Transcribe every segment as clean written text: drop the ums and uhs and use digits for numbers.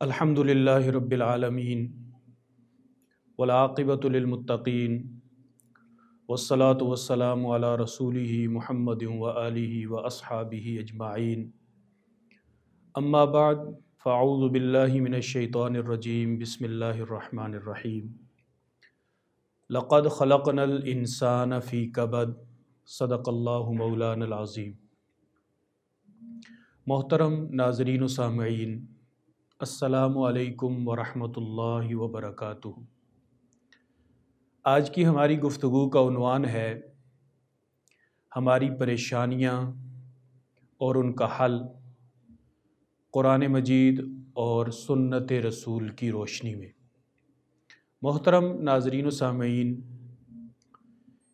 الحمد للہ رب العالمین والعاقبۃ للمتقین والصلاة والسلام علی رسولہ محمد وآلہ واصحابہ اجمعین اما بعد فاعوذ باللہ من الشیطان الرجیم بسم اللہ الرحمن الرحیم لقد خلقنا الانسان فی کبد صدق اللہ مولانا العظیم۔ محترم ناظرین و سامعین، السلام علیکم ورحمۃ اللہ وبرکاتہ۔ آج کی ہماری گفتگو کا عنوان ہے ہماری پریشانیاں اور ان کا حل قرآن مجید اور سنت رسول کی روشنی میں۔ محترم ناظرین و سامعین،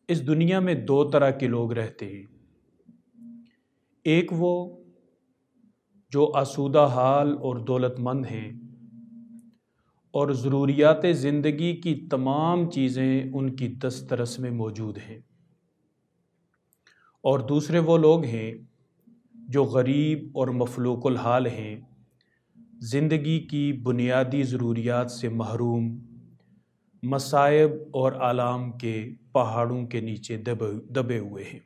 اس دنیا میں دو طرح کے لوگ رہتے ہیں۔ ایک وہ جو آسودہ حال اور دولت مند ہیں اور ضروریات زندگی کی تمام چیزیں ان کی دسترس میں موجود ہیں، اور دوسرے وہ لوگ ہیں جو غریب اور مفلوق الحال ہیں، زندگی کی بنیادی ضروریات سے محروم، مصائب اور آلام کے پہاڑوں کے نیچے دبے ہوئے ہیں۔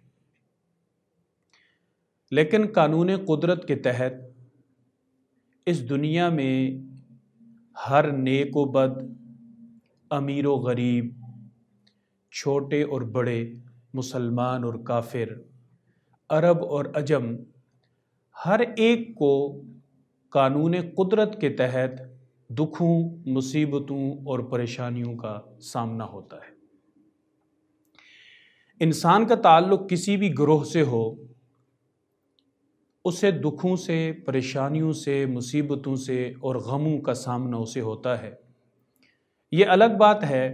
لیکن قانون قدرت کے تحت اس دنیا میں ہر نیک و بد، امیر و غریب، چھوٹے اور بڑے، مسلمان اور کافر، عرب اور عجم، ہر ایک کو قانون قدرت کے تحت دکھوں، مصیبتوں اور پریشانیوں کا سامنا ہوتا ہے۔ انسان کا تعلق کسی بھی گروہ سے ہو، اسے دکھوں سے، پریشانیوں سے، مصیبتوں سے اور غموں کا سامنا اسے ہوتا ہے۔ یہ الگ بات ہے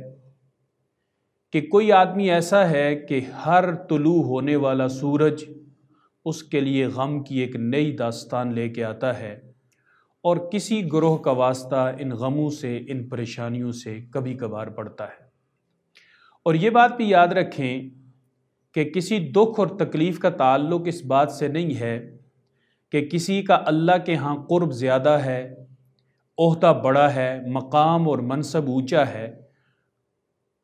کہ کوئی آدمی ایسا ہے کہ ہر طلوع ہونے والا سورج اس کے لیے غم کی ایک نئی داستان لے کے آتا ہے، اور کسی گروہ کا واسطہ ان غموں سے، ان پریشانیوں سے کبھی کبھار پڑتا ہے۔ اور یہ بات بھی یاد رکھیں کہ کسی دکھ اور تکلیف کا تعلق اس بات سے نہیں ہے کہ کسی کا اللہ کے ہاں قرب زیادہ ہے، عہدہ بڑا ہے، مقام اور منصب اونچا ہے،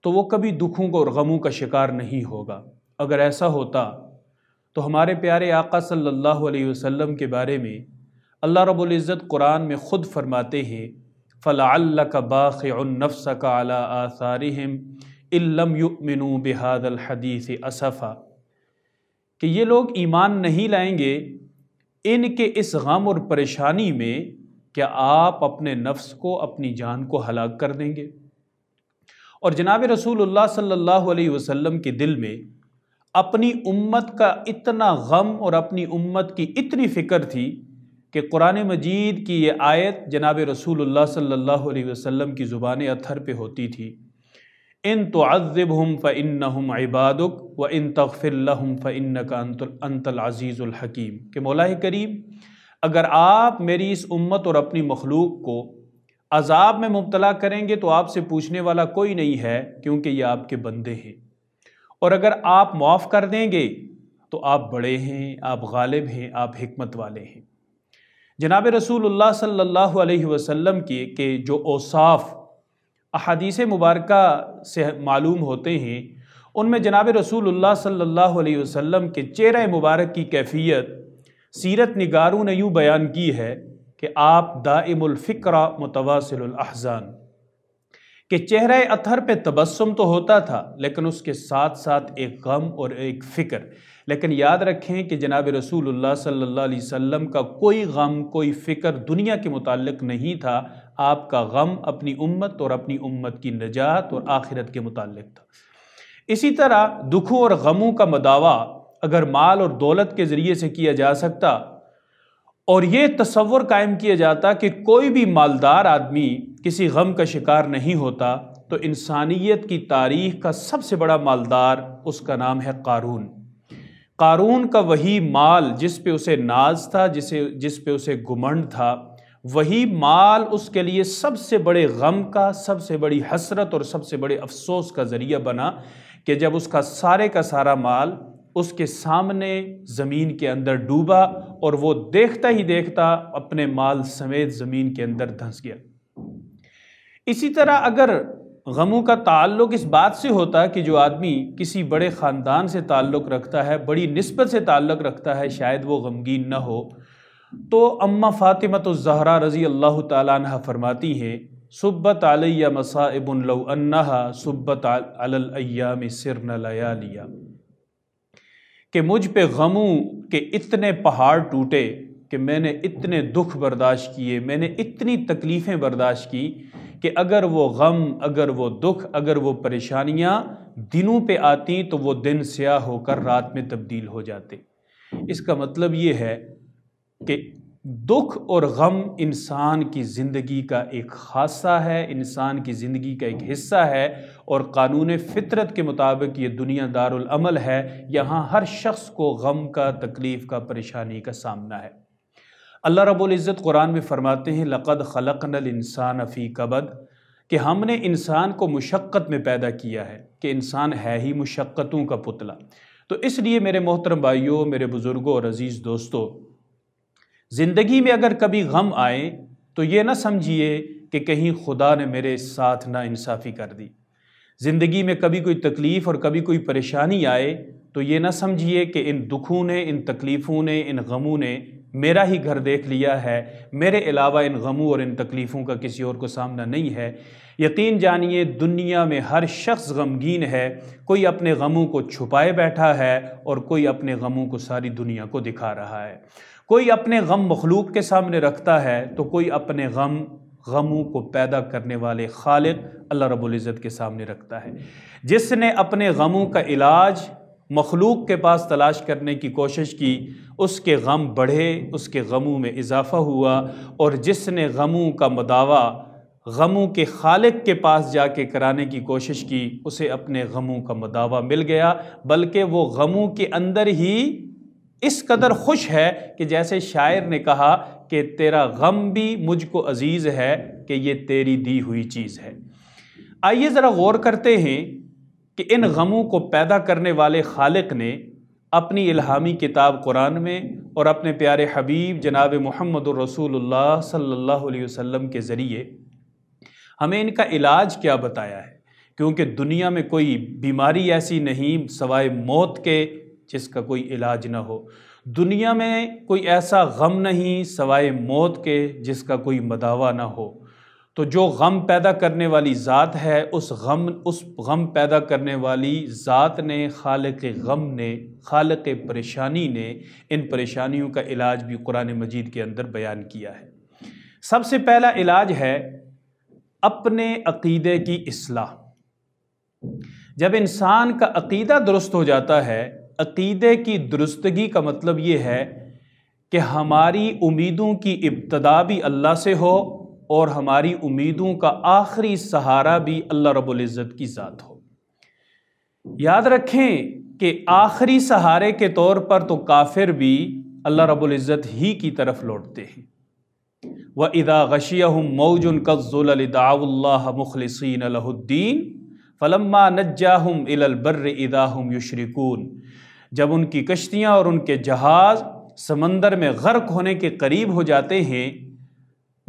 تو وہ کبھی دکھوں اور غموں کا شکار نہیں ہوگا۔ اگر ایسا ہوتا تو ہمارے پیارے آقا صلی اللہ علیہ وسلم کے بارے میں اللہ رب العزت قرآن میں خود فرماتے ہیں فَلَعَلَّكَ بَاخِعٌ نَفْسَكَ عَلَىٰ آثَارِهِمْ إِن لَّمْ يُؤْمِنُوا بِهَذَا الْحَدِيثِ أَسَفًا، کہ یہ لوگ ایمان نہیں لائیں گے ان کے اس غم اور پریشانی میں، کیا آپ اپنے نفس کو، اپنی جان کو ہلاک کر دیں گے؟ اور جناب رسول اللہ صلی اللہ علیہ وسلم کے دل میں اپنی امت کا اتنا غم اور اپنی امت کی اتنی فکر تھی کہ قرآن مجید کی یہ آیت جناب رسول اللہ صلی اللہ علیہ وسلم کی زبان اطہر پہ ہوتی تھی، ان تعذبہم فإنہم عبادک وان تغفر لہم فإنک انت العزیز الحکیم، کہ مولا کریم اگر آپ میری اس امت اور اپنی مخلوق کو عذاب میں مبتلا کریں گے تو آپ سے پوچھنے والا کوئی نہیں ہے، کیونکہ یہ آپ کے بندے ہیں، اور اگر آپ معاف کر دیں گے تو آپ بڑے ہیں، آپ غالب ہیں، آپ حکمت والے ہیں۔ جناب رسول اللہ صلی اللہ علیہ وسلم کے جو اوصاف احادیث مبارکہ سے معلوم ہوتے ہیں، ان میں جناب رسول اللہ صلی اللہ علیہ وسلم کے چہرہ مبارک کی کیفیت سیرت نگاروں نے یوں بیان کی ہے کہ آپ دائم الفکر متواصل الاحزان، کہ چہرہ اطہر پہ تبسم تو ہوتا تھا لیکن اس کے ساتھ ساتھ ایک غم اور ایک فکر۔ لیکن یاد رکھیں کہ جناب رسول اللہ صلی اللہ علیہ وسلم کا کوئی غم، کوئی فکر دنیا کے متعلق نہیں تھا، آپ کا غم اپنی امت اور اپنی امت کی نجات اور آخرت کے متعلق تھا۔ اسی طرح دکھوں اور غموں کا مداوع اگر مال اور دولت کے ذریعے سے کیا جا سکتا، اور یہ تصور قائم کیا جاتا کہ کوئی بھی مالدار آدمی کسی غم کا شکار نہیں ہوتا، تو انسانیت کی تاریخ کا سب سے بڑا مالدار اس کا نام ہے قارون۔ قارون کا وہی مال جس پہ اسے ناز تھا، جس پہ اسے گمنڈ تھا، وہی مال اس کے لیے سب سے بڑے غم کا، سب سے بڑی حسرت اور سب سے بڑے افسوس کا ذریعہ بنا کہ جب اس کا سارا مال اس کے سامنے زمین کے اندر ڈوبا اور وہ دیکھتا ہی دیکھتا اپنے مال سمیت زمین کے اندر دھنس گیا۔ اسی طرح اگر غموں کا تعلق اس بات سے ہوتا کہ جو آدمی کسی بڑے خاندان سے تعلق رکھتا ہے، بڑی نسبت سے تعلق رکھتا ہے، شاید وہ غمگین نہ ہو، تو اماں فاطمۃ الزہرا رضی اللہ تعالیٰ عنہ فرماتی ہیں صبت علی مصائب لو انہا صبت علی الایام سرن لیالیا، کہ مجھ پہ غموں کے اتنے پہاڑ ٹوٹے کہ میں نے اتنے دکھ برداشت کیے، میں نے اتنی تکلیفیں برداشت کی کہ اگر وہ غم، اگر وہ دکھ، اگر وہ پریشانیاں دنوں پہ آتی تو وہ دن سیاہ ہو کر رات میں تبدیل ہو جاتے۔ اس کا مطلب یہ ہے کہ دکھ اور غم انسان کی زندگی کا ایک خاصہ ہے، انسان کی زندگی کا ایک حصہ ہے، اور قانون فطرت کے مطابق یہ دنیا دار العمل ہے، یہاں ہر شخص کو غم کا، تکلیف کا، پریشانی کا سامنا ہے۔ اللہ رب العزت قرآن میں فرماتے ہیں لَقَدْ خَلَقْنَا الْإِنسَانَ فِي كَبَدٍ، کہ ہم نے انسان کو مشقت میں پیدا کیا ہے، کہ انسان ہے ہی مشقتوں کا پتلا۔ تو اس لیے میرے محترم بھائیوں، میرے بزرگوں اور عزیز دوستوں، زندگی میں اگر کبھی غم آئے تو یہ نہ سمجھیے کہ کہیں خدا نے میرے ساتھ نا انصافی کر دی۔ زندگی میں کبھی کوئی تکلیف اور کبھی کوئی پریشانی آئے تو یہ نہ سمجھیے کہ ان دکھوں نے، ان تکلیفوں نے، ان غموں نے میرا ہی گھر دیکھ لیا ہے، میرے علاوہ ان غموں اور ان تکلیفوں کا کسی اور کو سامنا نہیں ہے۔ یقین جانیے دنیا میں ہر شخص غمگین ہے، کوئی اپنے غموں کو چھپائے بیٹھا ہے اور کوئی اپنے غموں کو ساری دنیا کو دکھا رہا ہے۔ کوئی اپنے غم مخلوق کے سامنے رکھتا ہے تو کوئی اپنے غموں کو پیدا کرنے والے خالق اللہ رب العزت کے سامنے رکھتا ہے۔ جس نے اپنے غموں کا علاج مخلوق کے پاس تلاش کرنے کی کوشش کی، اس کے غم بڑھے، اس کے غموں میں اضافہ ہوا، اور جس نے غموں کا مداوا غموں کے خالق کے پاس جا کے کرانے کی کوشش کی، اسے اپنے غموں کا مداوا مل گیا، بلکہ وہ غموں کے اندر ہی اس قدر خوش ہے کہ جیسے شاعر نے کہا کہ تیرا غم بھی مجھ کو عزیز ہے کہ یہ تیری دی ہوئی چیز ہے۔ آئیے ذرا غور کرتے ہیں کہ ان غموں کو پیدا کرنے والے خالق نے اپنی الہامی کتاب قرآن میں اور اپنے پیارے حبیب جناب محمد الرسول اللہ صلی اللہ علیہ وسلم کے ذریعے ہمیں ان کا علاج کیا بتایا ہے، کیونکہ دنیا میں کوئی بیماری ایسی نہیں سوائے موت کے جس کا کوئی علاج نہ ہو، دنیا میں کوئی ایسا غم نہیں سوائے موت کے جس کا کوئی مداوا نہ ہو۔ تو جو غم پیدا کرنے والی ذات ہے، اس غم پیدا کرنے والی ذات نے، خالق غم نے، خالق پریشانی نے ان پریشانیوں کا علاج بھی قرآن مجید کے اندر بیان کیا ہے۔ سب سے پہلا علاج ہے اپنے عقیدے کی اصلاح۔ جب انسان کا عقیدہ درست ہو جاتا ہے، عقیدے کی درستگی کا مطلب یہ ہے کہ ہماری امیدوں کی ابتدا بھی اللہ سے ہو اور ہماری امیدوں کا آخری سہارا بھی اللہ رب العزت کی ذات ہو۔ یاد رکھیں کہ آخری سہارے کے طور پر تو کافر بھی اللہ رب العزت ہی کی طرف لوٹتے ہیں۔ وَإِذَا غَشِيَهُمْ مَوْجٌ كَالظُّلَلِ دَعَوُا اللَّهَ مُخْلِصِينَ لَهُ الدِّينَ فَلَمَّا نَجَّاهُمْ إِلَى الْبَرِّ إِذَا هُمْ يُشْرِكُونَ، جب ان کی کشتیاں اور ان کے جہاز سمندر میں غرق ہونے کے قریب ہو جاتے ہیں،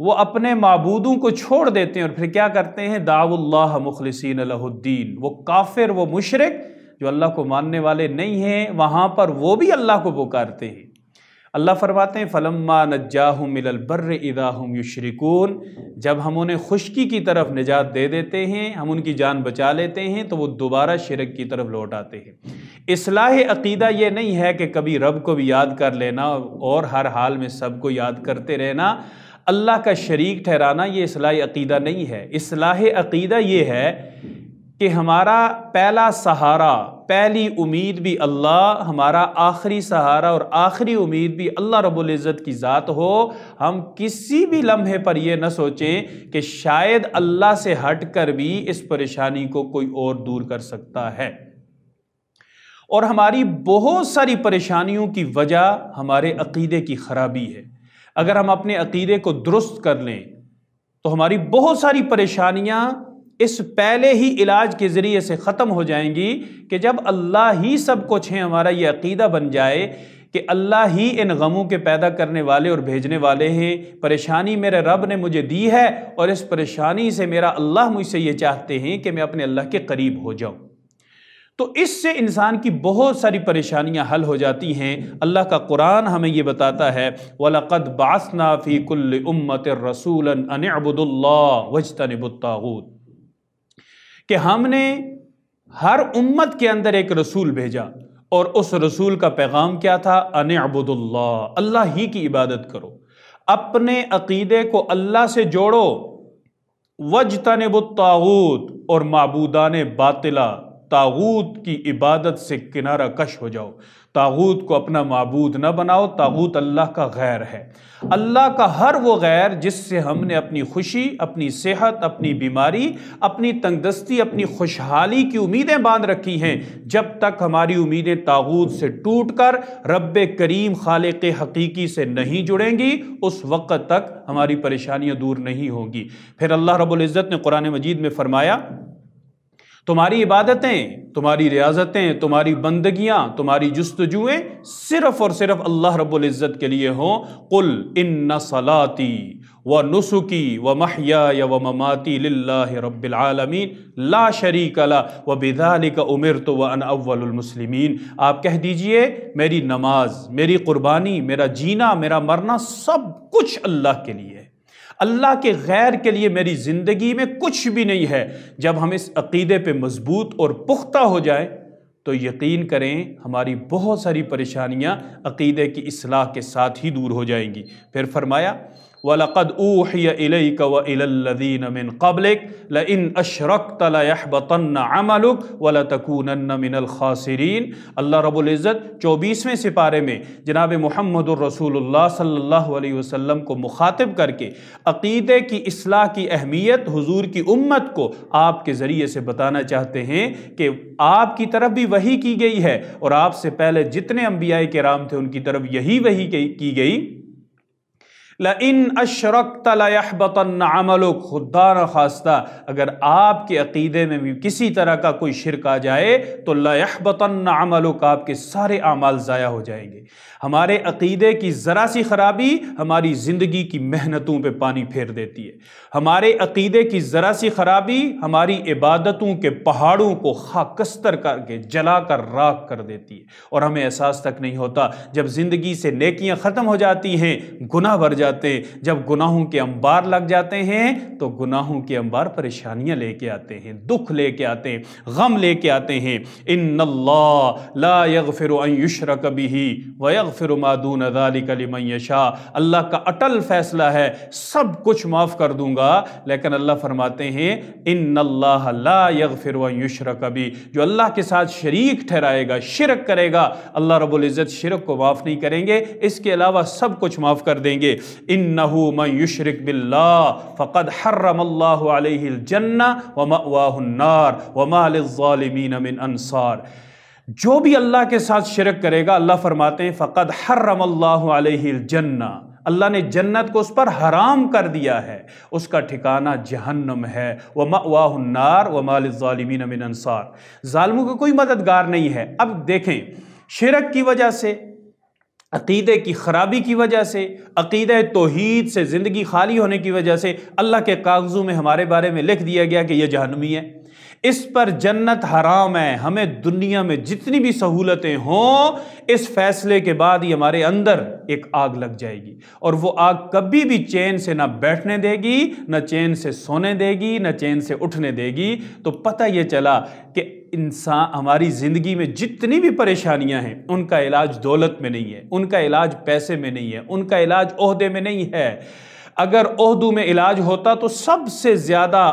وہ اپنے معبودوں کو چھوڑ دیتے ہیں اور پھر کیا کرتے ہیں؟ دعوا اللہ مخلصین لہ الدین، وہ کافر، وہ مشرک جو اللہ کو ماننے والے نہیں ہیں، وہاں پر وہ بھی اللہ کو پکارتے ہیں۔ اللہ فرماتے ہیں فَلَمَّا نَجَّاهُمْ إِلَى الْبَرِّ إِذَا هُمْ يُشْرِكُونَ، جب ہم انہیں خشکی کی طرف نجات دے دیتے ہیں، ہم ان کی جان بچا لیتے ہیں، تو وہ دوبارہ شرک کی طرف لوٹ آتے ہیں۔ اصلاح عقیدہ یہ نہیں ہے کہ کبھی رب کو بھی یاد کر لینا اور ہر حال میں سب کو یاد کرتے رہنا، اللہ کا شریک ٹھہرانا، یہ اصلاح عقیدہ نہیں ہے۔ اصلاح عقیدہ یہ ہے کہ ہمارا پہلا سہارا، پہلی امید بھی اللہ، ہمارا آخری سہارا اور آخری امید بھی اللہ رب العزت کی ذات ہو۔ ہم کسی بھی لمحے پر یہ نہ سوچیں کہ شاید اللہ سے ہٹ کر بھی اس پریشانی کو کوئی اور دور کر سکتا ہے۔ اور ہماری بہت ساری پریشانیوں کی وجہ ہمارے عقیدے کی خرابی ہے۔ اگر ہم اپنے عقیدے کو درست کر لیں تو ہماری بہت ساری پریشانیاں اس پہلے ہی علاج کے ذریعے سے ختم ہو جائیں گی کہ جب اللہ ہی سب کچھ ہے، ہمارا یہ عقیدہ بن جائے کہ اللہ ہی ان غموں کے پیدا کرنے والے اور بھیجنے والے ہیں، پریشانی میرے رب نے مجھے دی ہے اور اس پریشانی سے میرا اللہ مجھ سے یہ چاہتے ہیں کہ میں اپنے اللہ کے قریب ہو جاؤں، تو اس سے انسان کی بہت ساری پریشانیاں حل ہو جاتی ہیں۔ اللہ کا قرآن ہمیں یہ بتاتا ہے وَلَقَدْ بَعَثْنَا فِي كُلِّ أُمَّةٍ رَسُولًا أَنِ اعْبُدُوا اللَّهَ وَاجْتَنِبُوا الطَّاغُوتَ، کہ ہم نے ہر امت کے اندر ایک رسول بھیجا، اور اس رسول کا پیغام کیا تھا؟ ان اعبدوا اللہ، اللہ ہی کی عبادت کرو، اپنے عقیدے کو اللہ سے جوڑو، واجتنبوا الطاغوت، اور معبودان باطلہ طاغوت کی عبادت سے کنارہ کش ہو جاؤ، طاغوت کو اپنا معبود نہ بناؤ، طاغوت اللہ کا غیر ہے، اللہ کا ہر وہ غیر جس سے ہم نے اپنی خوشی، اپنی صحت، اپنی بیماری، اپنی تنگدستی، اپنی خوشحالی کی امیدیں باندھ رکھی ہیں، جب تک ہماری امیدیں طاغوت سے ٹوٹ کر رب کریم خالق حقیقی سے نہیں جڑیں گی، اس وقت تک ہماری پریشانیاں دور نہیں ہوں گی۔ پھر اللہ رب العزت نے قرآن مجید میں فرمایا تمہاری عبادتیں، تمہاری ریاضتیں، تمہاری بندگیاں، تمہاری جستجویں صرف اور صرف اللہ رب العزت کے لیے ہوں۔ قل ان صلاتی ونسکی ومحیای ومماتی للہ رب العالمین لا شریک لہ وبذالک امرت وانا اول المسلمین، آپ کہہ دیجئے میری نماز، میری قربانی، میرا جینا، میرا مرنا سب کچھ اللہ کے لیے ہے، اللہ کے غیر کے لیے میری زندگی میں کچھ بھی نہیں ہے۔ جب ہم اس عقیدے پہ مضبوط اور پختہ ہو جائیں تو یقین کریں ہماری بہت ساری پریشانیاں عقیدے کی اصلاح کے ساتھ ہی دور ہو جائیں گی۔ پھر فرمایا وَلَقَدْ أُوحِيَ إِلَيْكَ وَإِلَى الَّذِينَ مِن قَبْلِكَ لَئِنْ أَشْرَكْتَ لَيَحْبَطَنَّ عَمَلُكَ وَلَتَكُونَنَّ مِنَ الْخَاسِرِينَ۔ اللہ رب العزت 24ویں سپارے میں جناب محمد الرسول اللہ صلی اللہ علیہ وسلم کو مخاطب کر کے عقیدے کی اصلاح کی اہمیت حضور کی امت کو آپ کے ذریعے سے بتانا چاہتے ہیں کہ آپ کی طرف بھی وحی کی گئی ہے، اور آپ سے پہلے جتنے انبیاء کرام تھے ان کی طرف یہی وحی کی گئی۔ لَإِنْ أَشْرَكْتَ لَيَحْبَطَنَّ عَمَلُكَ، خدا نخواستہ اگر آپ کے عقیدے میں بھی کسی طرح کا کوئی شرک آ جائے تو لَيَحْبَطَنَّ عَمَلُكَ، آپ کے سارے اعمال ضائع ہو جائیں گے۔ ہمارے عقیدے کی ذرا سی خرابی ہماری زندگی کی محنتوں پہ پانی پھیر دیتی ہے، ہمارے عقیدے کی ذرا سی خرابی ہماری عبادتوں کے پہاڑوں کو خاکستر کر کے جلا کر راکھ کر دیتی ہے، اور ہمیں احساس تک نہیں ہوتا۔ جب زندگی سے نیکیاں ختم ہو جاتی ہیں گناہ بھر جاتے ہیں، جب گناہوں کے انبار لگ جاتے ہیں تو گناہوں کے انبار پریشانیاں لے کے آتے ہیں، دکھ لے کے آتے ہیں، غم لے کے آتے ہیں۔ ان اللہ لا یغفر ان یشرک بہ ویغفر ما دون ذلک لمن یشاء، اللہ کا اٹل فیصلہ ہے سب کچھ معاف کر دوں گا، لیکن اللہ فرماتے ہیں ان اللہ لا یغفر ان یشرک بہ، جو اللہ کے ساتھ شریک ٹھہرائے گا، شرک کرے گا، اللہ رب العزت شرک کو معاف نہیں کریں گے، اس کے علاوہ سب کچھ معاف کر دیں گے۔ انہ من یشرک باللہ فقد حرم اللہ علیہ الجنہ ومأواہ النار وما للظالمین من انصار، جو بھی اللہ کے ساتھ شرک کرے گا اللہ فرماتے ہیں فقد حرم اللہ علیہ الجنہ، اللہ نے جنت کو اس پر حرام کر دیا ہے، اس کا ٹھکانہ جہنم ہے، ومأواہ النار وما للظالمین من انصار، ظالموں کا کوئی مددگار نہیں ہے۔ اب دیکھیں شرک کی وجہ سے، عقیدے کی خرابی کی وجہ سے، عقیدہ توحید سے زندگی خالی ہونے کی وجہ سے اللہ کے کاغذوں میں ہمارے بارے میں لکھ دیا گیا کہ یہ جہنمی ہے، اس پر جنت حرام ہے، ہمیں دنیا میں جتنی بھی سہولتیں ہوں اس فیصلے کے بعد ہی ہمارے اندر ایک آگ لگ جائے گی، اور وہ آگ کبھی بھی چین سے نہ بیٹھنے دے گی، نہ چین سے سونے دے گی، نہ چین سے اٹھنے دے گی۔ تو پتہ یہ چلا کہ انسان ہماری زندگی میں جتنی بھی پریشانیاں ہیں ان کا علاج دولت میں نہیں ہے، ان کا علاج پیسے میں نہیں ہے، ان کا علاج عہدے میں نہیں ہے۔ اگر عہدوں میں علاج ہوتا تو سب سے زیادہ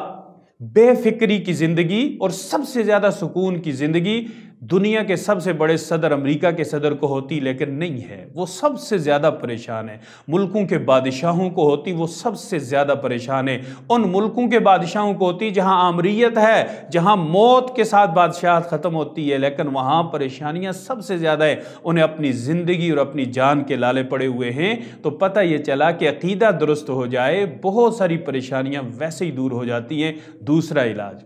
بے فکری کی زندگی اور سب سے زیادہ سکون کی زندگی دنیا کے سب سے بڑے صدر امریکہ کے صدر کو ہوتی لیکن نہیں ہے، وہ سب سے زیادہ پریشان ہے۔ ملکوں کے بادشاہوں کو ہوتی، وہ سب سے زیادہ پریشان ہے۔ ان ملکوں کے بادشاہوں کو ہوتی جہاں آمریت ہے، جہاں موت کے ساتھ بادشاہت ختم ہوتی ہے، لیکن وہاں پریشانیاں سب سے زیادہ ہیں۔ انہیں اپنی زندگی اور اپنی جان کے لالے پڑے ہوئے ہیں۔ تو پتہ یہ چلا کہ عقیدہ درست ہو جائے، بہت ساری پریشانیاں ویسے ہی دور ہو جاتی ہیں۔ دوسرا علاج،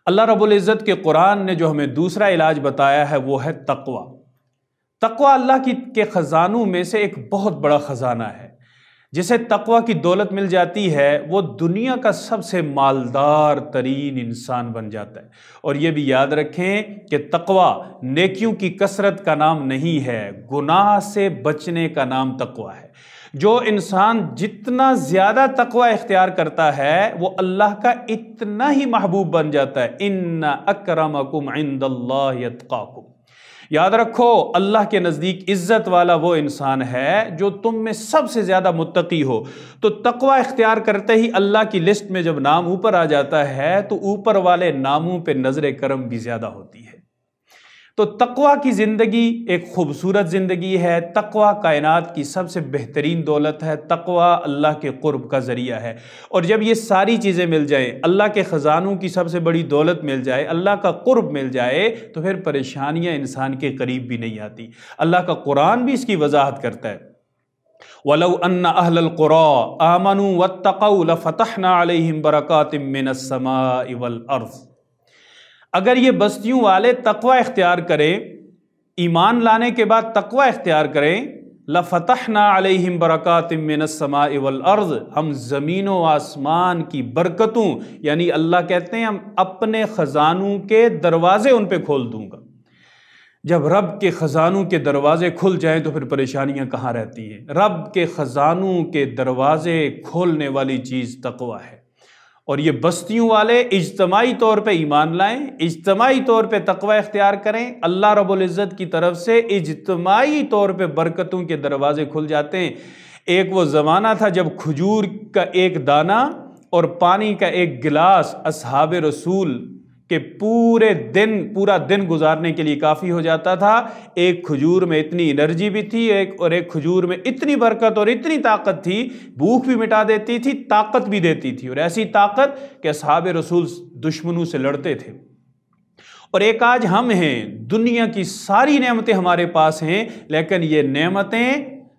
اللہ رب العزت کے قرآن نے جو ہمیں دوسرا علاج بتایا ہے وہ ہے تقوی۔ تقوی اللہ کے خزانوں میں سے ایک بہت بڑا خزانہ ہے۔ جسے تقوی کی دولت مل جاتی ہے وہ دنیا کا سب سے مالدار ترین انسان بن جاتا ہے۔ اور یہ بھی یاد رکھیں کہ تقوی نیکیوں کی کثرت کا نام نہیں ہے، گناہ سے بچنے کا نام تقوی ہے۔ جو انسان جتنا زیادہ تقوی اختیار کرتا ہے وہ اللہ کا اتنا ہی محبوب بن جاتا ہے۔ ان اکرمکم عند اللہ اتقاکم۔ یاد رکھو، اللہ کے نزدیک عزت والا وہ انسان ہے جو تم میں سب سے زیادہ متقی ہو۔ تو تقوی اختیار کرتے ہی اللہ کی لسٹ میں جب نام اوپر آ جاتا ہے تو اوپر والے ناموں پہ نظر کرم بھی زیادہ ہوتی ہے۔ تو تقوی کی زندگی ایک خوبصورت زندگی ہے۔ تقوی کائنات کی سب سے بہترین دولت ہے۔ تقوی اللہ کے قرب کا ذریعہ ہے۔ اور جب یہ ساری چیزیں مل جائیں، اللہ کے خزانوں کی سب سے بڑی دولت مل جائے، اللہ کا قرب مل جائے، تو پھر پریشانیاں انسان کے قریب بھی نہیں آتی۔ اللہ کا قرآن بھی اس کی وضاحت کرتا ہے۔ وَلَوْ أَنَّ أَهْلَ الْقُرَىٰ آمَنُوا وَاتَّقَوْا لَفَتَحْنَا عَلَيْهِمْ بَرَكَاتٍ مِّنَ السَّمَاءِ وَالْأَرْضِ۔ اگر یہ بستیوں والے تقوی اختیار کریں، ایمان لانے کے بعد تقوی اختیار کریں، لَفَتَحْنَا عَلَيْهِمْ بَرَكَاتٍ مِّنَ السَّمَاءِ وَالْأَرْضِ، ہم زمین و آسمان کی برکتوں، یعنی اللہ کہتے ہیں ہم اپنے خزانوں کے دروازے ان پہ کھول دوں گا۔ جب رب کے خزانوں کے دروازے کھل جائیں تو پھر پریشانیاں کہاں رہتی ہیں؟ رب کے خزانوں کے دروازے کھولنے والی چیز تقوی ہے۔ اور یہ بستیوں والے اجتماعی طور پہ ایمان لائیں، اجتماعی طور پہ تقوی اختیار کریں، اللہ رب العزت کی طرف سے اجتماعی طور پہ برکتوں کے دروازے کھل جاتے ہیں۔ ایک وہ زمانہ تھا جب کھجور کا ایک دانہ اور پانی کا ایک گلاس اصحاب رسول کہ پورا دن گزارنے کے لیے کافی ہو جاتا تھا۔ ایک کھجور میں اتنی انرجی بھی تھی، ایک کھجور میں اتنی برکت اور اتنی طاقت تھی، بھوک بھی مٹا دیتی تھی، طاقت بھی دیتی تھی، اور ایسی طاقت کہ اصحاب رسول دشمنوں سے لڑتے تھے۔ اور ایک آج ہم ہیں، دنیا کی ساری نعمتیں ہمارے پاس ہیں، لیکن یہ نعمتیں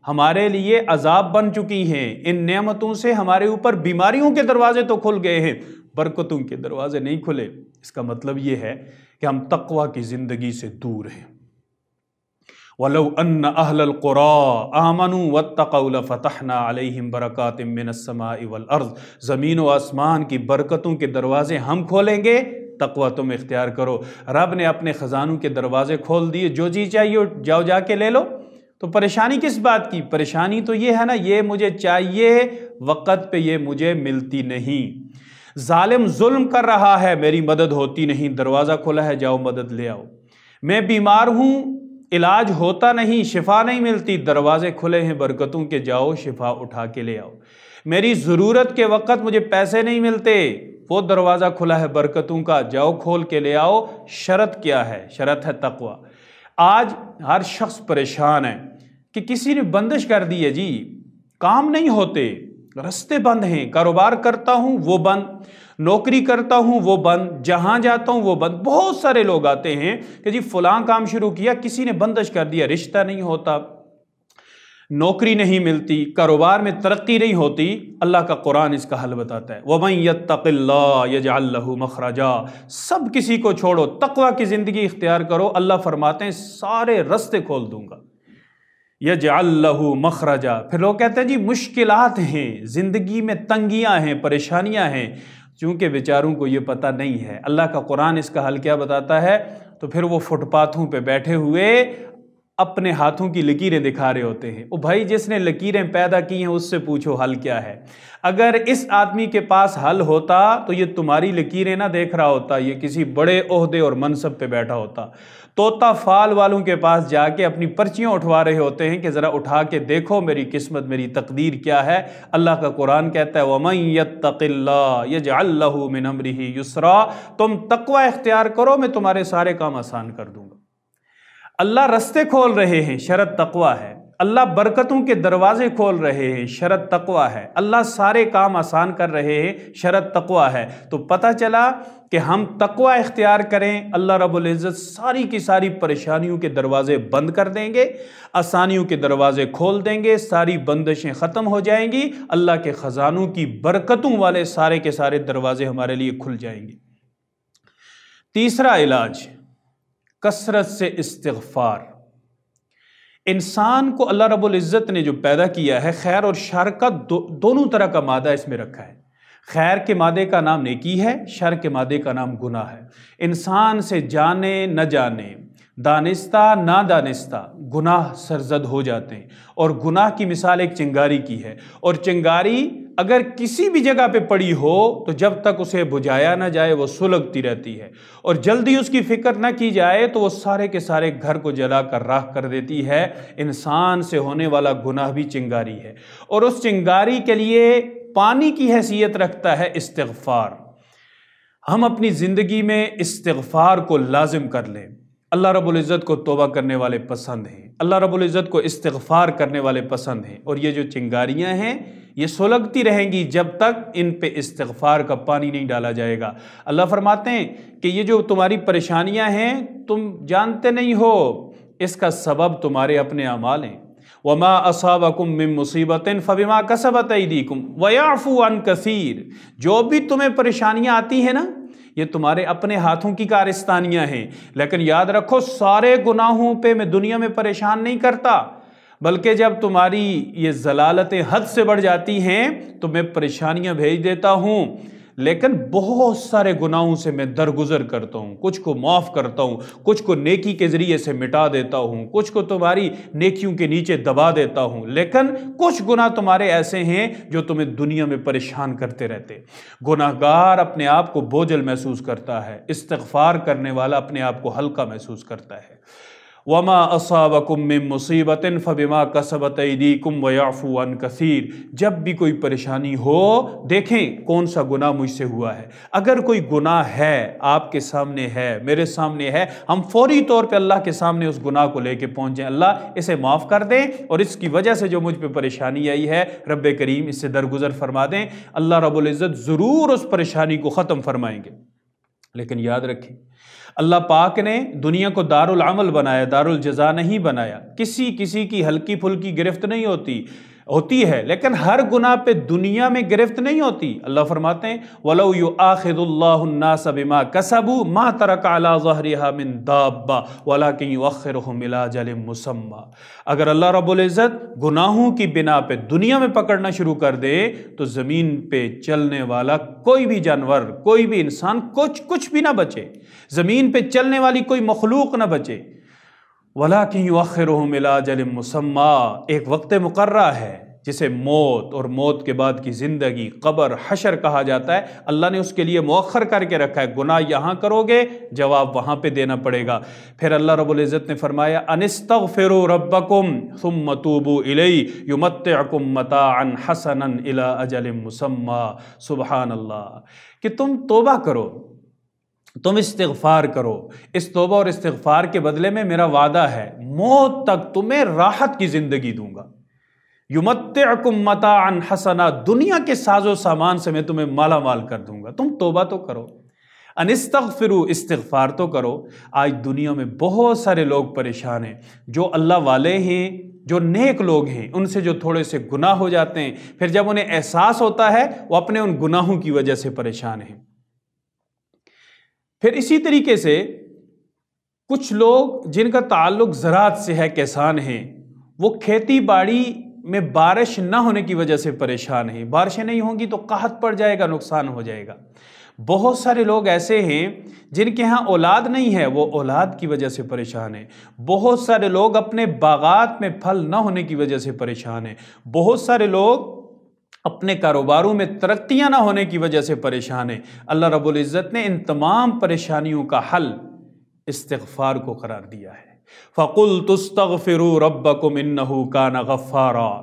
ہمارے لیے عذاب بن چکی ہیں۔ ان نعمتوں سے ہمارے اوپر بیماریوں کے دروازے تو کھل گئے ہیں، برکتوں کے دروازے نہیں کھلے۔ اس کا مطلب یہ ہے کہ ہم تقوی کی زندگی سے دور ہیں۔ وَلَوْ أَنَّ أَهْلَ الْقُرَىٰ آمَنُوا وَاتَّقَوْا لَفَتَحْنَا عَلَيْهِمْ بَرَكَاتٍ مِّنَ السَّمَاءِ وَالْأَرْضِ۔ زمین و آسمان کی برکتوں کے دروازے ہم کھولیں گے، تقوی تم اختیار کرو۔ رب نے اپنے خزانوں کے دروازے کھول دیے، جو چیز چاہیے جاؤ جا کے لے لو۔ تو پریشانی کس بات کی؟ پریشانی تو یہ ہے نا، یہ مجھے چاہیے، وقت پہ یہ مجھے ملتی نہیں۔ ظالم ظلم کر رہا ہے، میری مدد ہوتی نہیں، دروازہ کھلا ہے، جاؤ مدد لے آؤ۔ میں بیمار ہوں، علاج ہوتا نہیں، شفا نہیں ملتی، دروازے کھلے ہیں برکتوں کے، جاؤ شفا اٹھا کے لے آؤ۔ میری ضرورت کے وقت مجھے پیسے نہیں ملتے، وہ دروازہ کھلا ہے برکتوں کا، جاؤ کھول کے لے آؤ۔ شرط کیا ہے؟ شرط ہے تقوی۔ آج ہر شخص پریشان ہے کہ کسی نے بندش کر دی ہے، جی کام نہیں ہوتے، رستے بند ہیں، کاروبار کرتا ہوں وہ بند، نوکری کرتا ہوں وہ بند، جہاں جاتا ہوں وہ بند۔ بہت سارے لوگ آتے ہیں کہ جی فلاں کام شروع کیا، کسی نے بندش کر دیا، رشتہ نہیں ہوتا، نوکری نہیں ملتی، کاروبار میں ترقی نہیں ہوتی۔ اللہ کا قرآن اس کا حل بتاتا ہے، وَمَن يَتَّقِ اللَّهَ يَجْعَل لَّهُ مَخْرَجًا۔ سب کسی کو چھوڑو، تقوی کی زندگی اختیار کرو، اللہ فرماتے ہیں سارے رستے کھول دوں گا۔ یجعل لہ مخرجا۔ پھر لوگ کہتے ہیں جی مشکلات ہیں، زندگی میں تنگیاں ہیں، پریشانیاں ہیں، چونکہ بیچاروں کو یہ پتہ نہیں ہے۔ اللہ کا قرآن اس کا حل کیا بتاتا ہے؟ تو پھر وہ فٹ پاتھوں پہ بیٹھے ہوئے اپنے ہاتھوں کی لکیریں دکھا رہے ہوتے ہیں۔ او بھائی، جس نے لکیریں پیدا کی ہیں اس سے پوچھو حل کیا ہے۔ اگر اس آدمی کے پاس حل ہوتا تو یہ تمہاری لکیریں نہ دیکھ رہا ہوتا، یہ کسی بڑے عہدے اور منصب پہ بیٹھا ہوتا۔ طوطا فال والوں کے پاس جا کے اپنی پرچیاں اٹھوا رہے ہوتے ہیں کہ ذرا اٹھا کے دیکھو میری قسمت، میری تقدیر کیا ہے۔ اللہ کا قرآن کہتا ہے وَمَن يَتَّقِ اللَّهَ يَجْعَل لَّهُ مِنْ أَمْرِهِ يُسْرًا، تم تقوی اختیار کرو میں تمہارے سارے کام آسان کر دوں گا۔ اللہ رستے کھول رہے ہیں، شرط تقوی ہے۔ اللہ برکتوں کے دروازے کھول رہے ہیں، شرط تقوی ہے۔ اللہ سارے کام آسان کر رہے ہیں، شرط تقوی ہے۔ تو پتہ چلا کہ ہم تقوی اختیار کریں، اللہ رب العزت ساری کی ساری پریشانیوں کے دروازے بند کر دیں گے، آسانیوں کے دروازے کھول دیں گے، ساری بندشیں ختم ہو جائیں گی، اللہ کے خزانوں کی برکتوں والے سارے کے سارے دروازے ہمارے لیے کھل جائیں گے۔ تیسرا علاج کثرت سے استغفار۔ انسان کو اللہ رب العزت نے جو پیدا کیا ہے، خیر اور شر کا دونوں طرح کا مادہ اس میں رکھا ہے۔ خیر کے مادے کا نام نیکی ہے، شر کے مادے کا نام گناہ ہے۔ انسان سے جانے نہ جانے، دانستہ نہ دانستہ گناہ سرزد ہو جاتے ہیں، اور گناہ کی مثال ایک چنگاری کی ہے، اور چنگاری اگر کسی بھی جگہ پہ پڑی ہو تو جب تک اسے بجھایا نہ جائے وہ سلگتی رہتی ہے، اور جلدی اس کی فکر نہ کی جائے تو وہ سارے کے سارے گھر کو جلا کر راکھ کر دیتی ہے۔ انسان سے ہونے والا گناہ بھی چنگاری ہے، اور اس چنگاری کے لیے پانی کی حیثیت رکھتا ہے استغفار۔ ہم اپنی زندگی میں استغفار کو لازم کر لیں۔ اللہ رب العزت کو توبہ کرنے والے پسند ہیں، اللہ رب العزت کو استغفار کرنے والے پسند ہیں، اور یہ جو چنگاریاں ہیں یہ سلگتی رہیں گی جب تک ان پہ استغفار کا پانی نہیں ڈالا جائے گا۔ اللہ فرماتے ہیں کہ یہ جو تمہاری پریشانیاں ہیں تم جانتے نہیں ہو، اس کا سبب تمہارے اپنے اعمال ہیں۔ وَمَا أَصَابَكُم مِّن مُّصِيبَةٍ فَبِمَا كَسَبَتْ أَيْدِيكُمْ وَيَعْفُو عَن كَثِيرٍ۔ جو بھی تمہیں پریشانیاں آتی ہیں نا، یہ تمہارے اپنے ہاتھوں کی کارستانیاں ہیں، لیکن یاد رکھو سارے گناہوں پہ میں دنیا میں پریشان نہیں کرتا، بلکہ جب تمہاری یہ ضلالتیں حد سے بڑھ جاتی ہیں تو میں پریشانیاں بھیج دیتا ہوں، لیکن بہت سارے گناہوں سے میں درگزر کرتا ہوں، کچھ کو معاف کرتا ہوں، کچھ کو نیکی کے ذریعے سے مٹا دیتا ہوں، کچھ کو تمہاری نیکیوں کے نیچے دبا دیتا ہوں، لیکن کچھ گناہ تمہارے ایسے ہیں جو تمہیں دنیا میں پریشان کرتے رہتے۔ گناہگار اپنے آپ کو بوجھل محسوس کرتا ہے، استغفار کرنے والا اپنے آپ کو ہلکا محسوس کرتا ہے۔ وَمَا أَصَابَكُم مِّن مُّصِيبَةٍ فَبِمَا كَسَبَتْ أَيْدِيكُمْ وَيَعْفُو عَن كَثِيرٍ۔ جب بھی کوئی پریشانی ہو دیکھیں کون سا گناہ مجھ سے ہوا ہے۔ اگر کوئی گناہ ہے آپ کے سامنے ہے، میرے سامنے ہے، ہم فوری طور پہ اللہ کے سامنے اس گناہ کو لے کے پہنچ جائیں، اللہ اسے معاف کر دیں، اور اس کی وجہ سے جو مجھ پہ پریشانی آئی ہے رب کریم اس سے درگزر فرما دیں۔ اللہ رب العزت ضرور اس پریشانی کو ختم فرمائیں گے۔ لیکن یاد رکھیں اللہ پاک نے دنیا کو دار العمل بنایا، دار الجزا نہیں بنایا۔ کسی کی ہلکی پھلکی گرفت نہیں ہوتی ہے، لیکن ہر گناہ پہ دنیا میں گرفت نہیں ہوتی۔ اللہ فرماتے ہیں وَلَوْ يُؤَاخِذُ اللَّهُ النَّاسَ بِمَا كَسَبُوا مَا تَرَكَ عَلَى ظَهْرِهَا مِن دَابَّةٍ وَلَكِنْ يُؤَخِّرُهُمْ إِلَى أَجَلٍ مُّسَمًّى۔ اگر اللہ رب العزت گناہوں کی بنا پہ دنیا میں پکڑنا شروع کر دے تو زمین پہ چلنے والا کوئی بھی جانور، کوئی بھی انسان، کچھ بھی نہ بچے، زمین پہ چلنے والی کوئی مخلوق نہ بچے۔ وَلَكِنْ يُؤَخِّرُهُمْ إِلَى أَجَلٍ مُّسَمًّى، ایک وقت مقررہ ہے جسے موت اور موت کے بعد کی زندگی، قبر، حشر کہا جاتا ہے، اللہ نے اس کے لیے مؤخر کر کے رکھا ہے۔ گناہ یہاں کرو گے جواب وہاں پہ دینا پڑے گا۔ پھر اللہ رب العزت نے فرمایا ان استغفروا ربکم ثم توبوا الیہ یمتعکم متاعا حسنا الی اجل مسمی۔ سبحان اللہ، کہ تم توبہ کرو، تم استغفار کرو، اس توبہ اور استغفار کے بدلے میں میرا وعدہ ہے موت تک تمہیں راحت کی زندگی دوں گا۔ یمتعکم متاعا حسنا، دنیا کے ساز و سامان سے میں تمہیں مالا مال کر دوں گا، تم توبہ تو کرو۔ ان استغفروا، استغفار تو کرو۔ آج دنیا میں بہت سارے لوگ پریشان ہیں، جو اللہ والے ہیں، جو نیک لوگ ہیں، ان سے جو تھوڑے سے گناہ ہو جاتے ہیں، پھر جب انہیں احساس ہوتا ہے وہ اپنے ان گناہوں کی وجہ سے پریشان ہیں۔ پھر اسی طریقے سے کچھ لوگ جن کا تعلق زراعت سے ہے، کسان ہیں، وہ کھیتی باڑی میں بارش نہ ہونے کی وجہ سے پریشان ہیں۔ بارشیں نہیں ہوں گی تو قحط پڑ جائے گا، نقصان ہو جائے گا۔ بہت سارے لوگ ایسے ہیں جن کے ہاں اولاد نہیں ہے، وہ اولاد کی وجہ سے پریشان ہیں۔ بہت سارے لوگ اپنے باغات میں پھل نہ ہونے کی وجہ سے پریشان ہیں۔ بہت سارے لوگ اپنے کاروباروں میں ترقیاں نہ ہونے کی وجہ سے پریشان ہیں۔ اللہ رب العزت نے ان تمام پریشانیوں کا حل استغفار کو قرار دیا ہے۔ فَقُلْتُ اسْتَغْفِرُوا رَبَّكُمْ إِنَّهُ كَانَ غَفَّارًا۔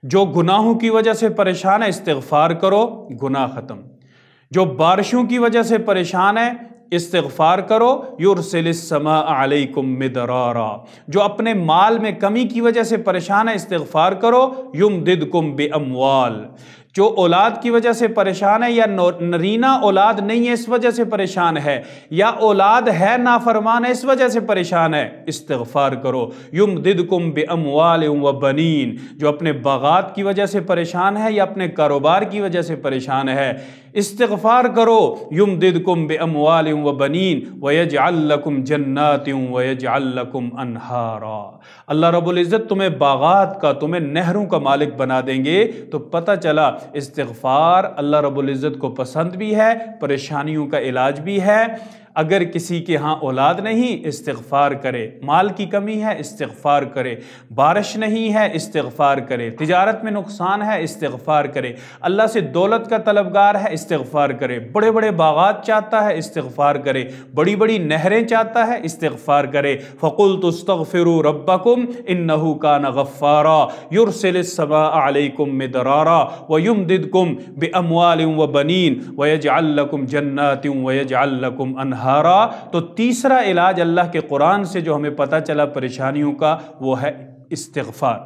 جو گناہوں کی وجہ سے پریشان ہے استغفار کرو، گناہ ختم۔ جو بارشوں کی وجہ سے پریشان ہے استغفار کرو، یرسل السماء علیکم مدرارا۔ جو اپنے مال میں کمی کی وجہ سے پریشان ہے استغفار کرو، یمددکم باموال۔ جو اولاد کی وجہ سے پریشان ہے یا نرینہ اولاد نہیں ہے اس وجہ سے پریشان ہے، یا اولاد ہے نافرمان ہے اس وجہ سے پریشان ہے، استغفار کرو، یمددکم باموال وبنین۔ جو اپنے باغات کی وجہ سے پریشان ہے یا اپنے کاروبار کی وجہ سے پریشان ہے، استغفار کرو، یمددکم باموال وبنین ویجعل لکم جنات ویجعل لکم انہارا۔ اللہ رب العزت تمہیں باغات کا، تمہیں نہروں کا مالک بنا دیں گے۔ تو پتہ چلا استغفار اللہ رب العزت کو پسند بھی ہے، پریشانیوں کا علاج بھی ہے۔ اگر کسی کے ہاں اولاد نہیں استغفار کرے، مال کی کمی ہے استغفار کرے، بارش نہیں ہے استغفار کرے، تجارت میں نقصان ہے استغفار کرے، اللہ سے دولت کا طلبگار ہے استغفار کرے، بڑے بڑے باغات چاہتا ہے استغفار کرے، بڑی بڑی نہریں چاہتا ہے استغفار کرے۔ فَقُلْتُ اسْتَغْفِرُوا رَبَّكُمْ إِنَّهُ كَانَ غَفَّارًا يُرْسِلِ السَّمَاءَ عَلَيْكُمْ مِدْرَارًا وَيُمْدِدْكُمْ بِأَمْوَالٍ وَبَنِينَ وَيَجْعَلْ لَكُمْ جَنَّاتٍ وَيَجْعَلْ لَكُمْ أَنْهَارًا۔ تو تیسرا علاج اللہ کے قرآن سے جو ہمیں پتہ چلا پریشانیوں کا، وہ ہے استغفار۔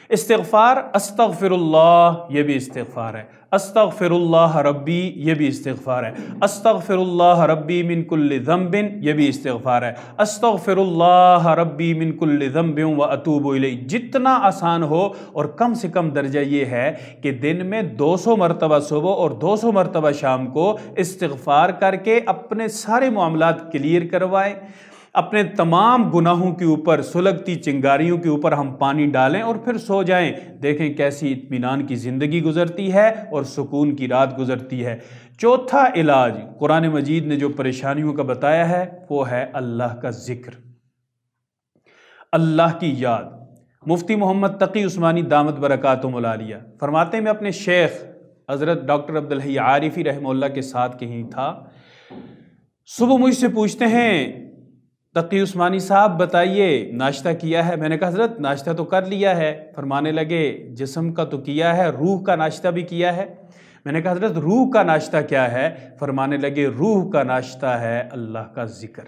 استغفار، استغفر اللہ یہ بھی استغفار ہے، استغفر اللہ ربی یہ بھی استغفار ہے، استغفر اللہ ربی من کل ذنب یہ بھی استغفار ہے، استغفر اللہ ربی من کل ذنب واتوب الیہ۔ جتنا آسان ہو، اور کم سے کم درجہ یہ ہے کہ دن میں 200 مرتبہ صبح اور 200 مرتبہ شام کو استغفار کر کے اپنے سارے معاملات کلیئر کروائیں۔ اپنے تمام گناہوں کے اوپر، سلگتی چنگاریوں کے اوپر ہم پانی ڈالیں اور پھر سو جائیں، دیکھیں کیسی اطمینان کی زندگی گزرتی ہے اور سکون کی رات گزرتی ہے۔ چوتھا علاج قرآن مجید نے جو پریشانیوں کا بتایا ہے وہ ہے اللہ کا ذکر، اللہ کی یاد۔ مفتی محمد تقی عثمانی دامت برکاتہم العالیہ فرماتے ہیں، میں اپنے شیخ حضرت ڈاکٹر عبدالحی عارفی رحمہ اللہ کے ساتھ کہیں تھا، صبح مجھ سے پوچھتے ہیں تقی عثمانی صاحب بتائیے ناشتہ کیا ہے؟ میں نے کہا حضرت ناشتہ تو کر لیا ہے۔ فرمانے لگے جسم کا تو کیا ہے، روح کا ناشتہ بھی کیا ہے؟ میں نے کہا حضرت روح کا ناشتہ کیا ہے؟ فرمانے لگے روح کا ناشتہ ہے اللہ کا ذکر۔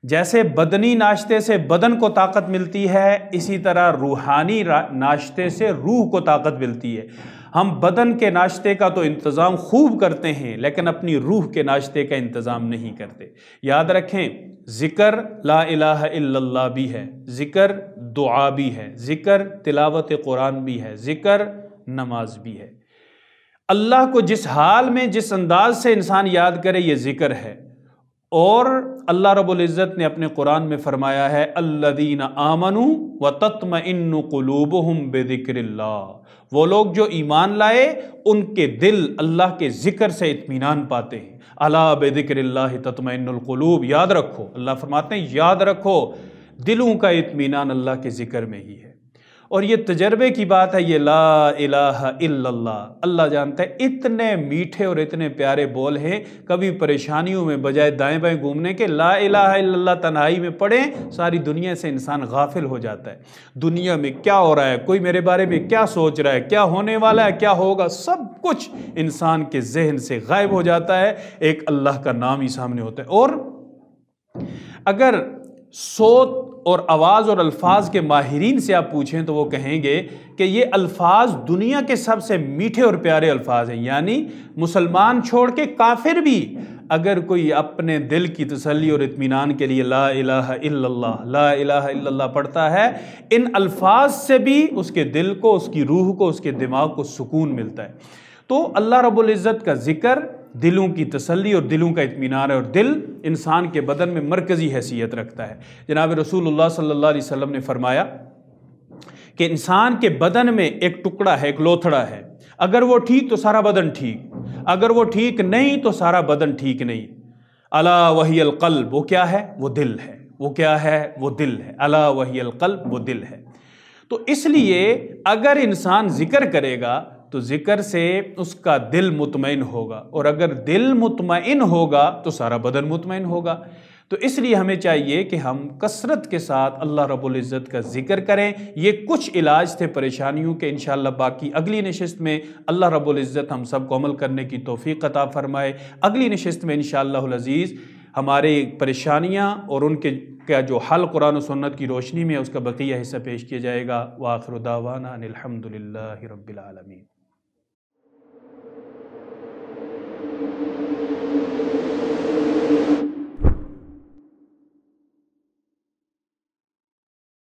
جیسے بدنی ناشتے سے بدن کو طاقت ملتی ہے، اسی طرح روحانی ناشتے سے روح کو طاقت ملتی ہے۔ ہم بدن کے ناشتے کا تو انتظام خوب کرتے ہیں لیکن اپنی روح کے ناشتے کا انتظام نہیں کرتے۔ یاد رکھیں، ذکر لا الہ الا اللہ بھی ہے، ذکر دعا بھی ہے، ذکر تلاوت قرآن بھی ہے، ذکر نماز بھی ہے۔ اللہ کو جس حال میں، جس انداز سے انسان یاد کرے یہ ذکر ہے۔ اور اللہ رب العزت نے اپنے قرآن میں فرمایا ہے الذین آمنوا وتطمئن قلوبہم بذکر اللہ۔ وہ لوگ جو ایمان لائے ان کے دل اللہ کے ذکر سے اطمینان پاتے ہیں۔ الا بذکر اللہ تطمئن القلوب، یاد رکھو، اللہ فرماتے ہیں یاد رکھو، دلوں کا اطمینان اللہ کے ذکر میں ہی ہے۔ اور یہ تجربے کی بات ہے، یہ لا الہ الا اللہ، اللہ جانتا ہے اتنے میٹھے اور اتنے پیارے بول ہیں، کبھی پریشانیوں میں بجائے دائیں بائیں گھومنے کے لا الہ الا اللہ تنہائی میں پڑھیں، ساری دنیا سے انسان غافل ہو جاتا ہے۔ دنیا میں کیا ہو رہا ہے، کوئی میرے بارے میں کیا سوچ رہا ہے، کیا ہونے والا ہے، کیا ہوگا، سب کچھ انسان کے ذہن سے غائب ہو جاتا ہے، ایک اللہ کا نام ہی سامنے ہوتا ہے۔ اور اگر صوت اور آواز اور الفاظ کے ماہرین سے آپ پوچھیں تو وہ کہیں گے کہ یہ الفاظ دنیا کے سب سے میٹھے اور پیارے الفاظ ہیں، یعنی مسلمان چھوڑ کے کافر بھی اگر کوئی اپنے دل کی تسلی اور اطمینان کے لیے لا الہ الا اللہ، لا الہ الا اللہ پڑھتا ہے، ان الفاظ سے بھی اس کے دل کو، اس کی روح کو، اس کے دماغ کو سکون ملتا ہے۔ تو اللہ رب العزت کا ذکر دلوں کی تسلی اور دلوں کا اطمینان ہے، اور دل انسان کے بدن میں مرکزی حیثیت رکھتا ہے۔ جناب رسول اللہ صلی اللہ علیہ وسلم نے فرمایا کہ انسان کے بدن میں ایک ٹکڑا ہے، ایک لوتھڑا ہے، اگر وہ ٹھیک تو سارا بدن ٹھیک، اگر وہ ٹھیک نہیں تو سارا بدن ٹھیک نہیں۔ الا وہی القلب، وہ کیا ہے؟ وہ دل ہے۔ وہ کیا ہے؟ وہ دل ہے۔ الا وہی القلب، وہ دل ہے۔ تو اس لیے اگر انسان ذکر کرے گا تو ذکر سے اس کا دل مطمئن ہوگا، اور اگر دل مطمئن ہوگا تو سارا بدن مطمئن ہوگا۔ تو اس لیے ہمیں چاہیے کہ ہم کثرت کے ساتھ اللہ رب العزت کا ذکر کریں۔ یہ کچھ علاج تھے پریشانیوں کے، انشاءاللہ باقی اگلی نشست میں اللہ رب العزت ہم سب کو عمل کرنے کی توفیق عطا فرمائے۔ اگلی نشست میں انشاءاللہ العزیز ہمارے پریشانیاں اور ان کے کا جو حل قرآن و سنت کی روشنی میں اس کا بقیہ حصہ پیش کیا جائے گا۔ وآخر دعوانا ان الحمد للہ رب العالمین۔